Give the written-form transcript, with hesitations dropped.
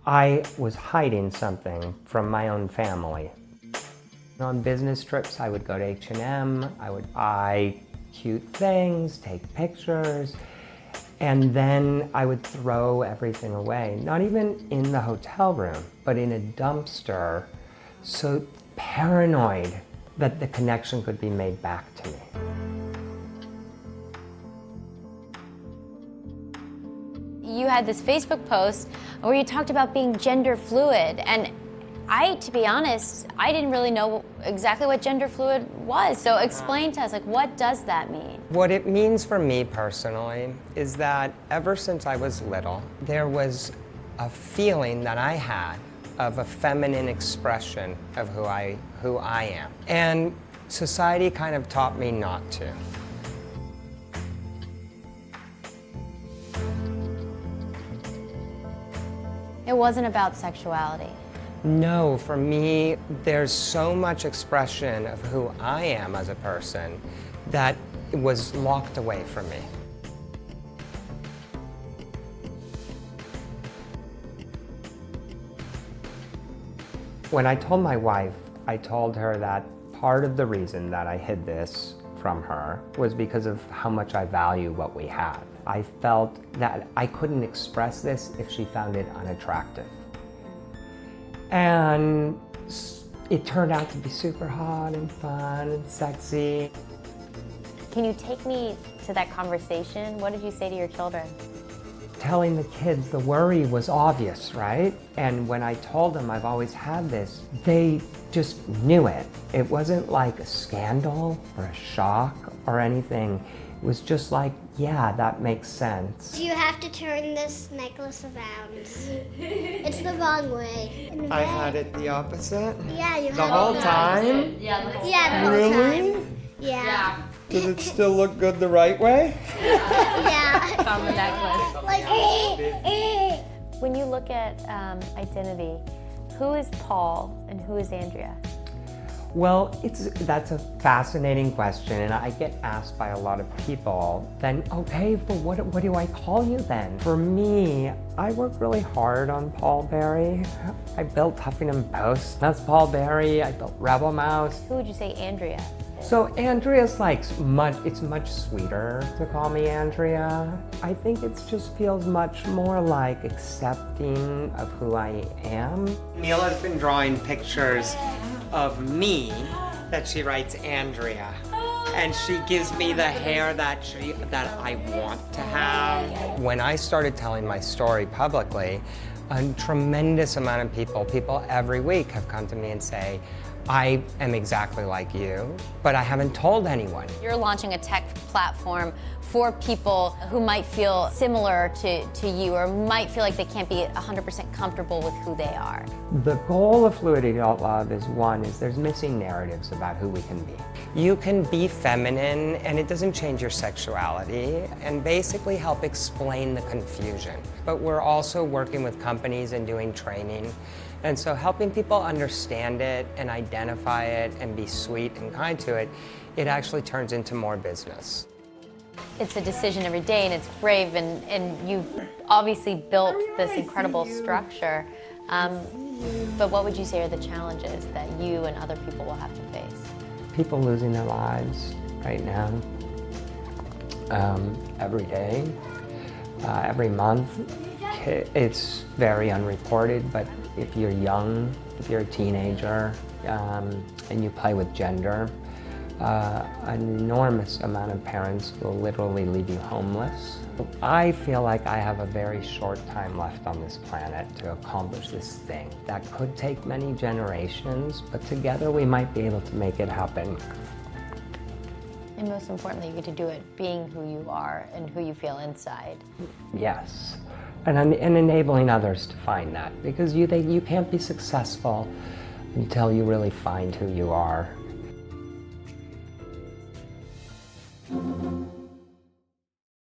I was hiding something from my own family. On business trips, I would go to H&M, I would buy cute things, take pictures, and then I would throw everything away. Not even in the hotel room, but in a dumpster, so paranoid that the connection could be made back to me. You had this Facebook post where you talked about being gender fluid, and to be honest, I didn't really know exactly what gender fluid was. So explain to us, like, what does that mean? What it means for me personally is that ever since I was little, there was a feeling that I had of a feminine expression of who I am. And society kind of taught me not to. It wasn't about sexuality. No, for me, there's so much expression of who I am as a person that was locked away from me. When I told my wife, I told her that part of the reason that I hid this from her was because of how much I value what we had. I felt that I couldn't express this if she found it unattractive. And it turned out to be super hot and fun and sexy. Can you take me to that conversation? What did you say to your children? Telling the kids the worry was obvious, right? And when I told them I've always had this, they just knew it. It wasn't like a scandal or a shock or anything. It was just like, yeah, that makes sense. You have to turn this necklace around. It's the wrong way. I had it the opposite? Yeah, you had it the whole time? Yeah, the whole Really? time. Yeah. Does it still look good the right way? Yeah. On the necklace. Like, When you look at identity, who is Paul and who is Andrea? Well, that's a fascinating question, and I get asked by a lot of people, then, okay, but what do I call you then? For me, I worked really hard on Paul Berry. I built Huffington Post. That's Paul Berry. I built Rebel Mouse. Who would you say Andrea is? So Andrea's like it's much sweeter to call me Andrea. I think it just feels much more like accepting of who I am. Mila's been drawing pictures of me that she writes Andrea. And she gives me the hair that I want to have. When I started telling my story publicly, a tremendous amount of people every week have come to me and say, I am exactly like you, but I haven't told anyone. You're launching a tech platform for people who might feel similar to you or might feel like they can't be 100% comfortable with who they are. The goal of Fluidity.love is there's missing narratives about who we can be. You can be feminine and it doesn't change your sexuality and basically help explain the confusion. But we're also working with companies and doing training. And so helping people understand it and identify it and be sweet and kind to it, it actually turns into more business. It's a decision every day and it's brave and you've obviously built this incredible structure. But what would you say are the challenges that you and other people will have to face? People losing their lives right now, every day, every month. It's very unreported, but if you're young, if you're a teenager, and you play with gender, an enormous amount of parents will literally leave you homeless. I feel like I have a very short time left on this planet to accomplish this thing. That could take many generations, but together we might be able to make it happen. And most importantly, you get to do it being who you are and who you feel inside. Yes, and enabling others to find that, because you can't be successful until you really find who you are.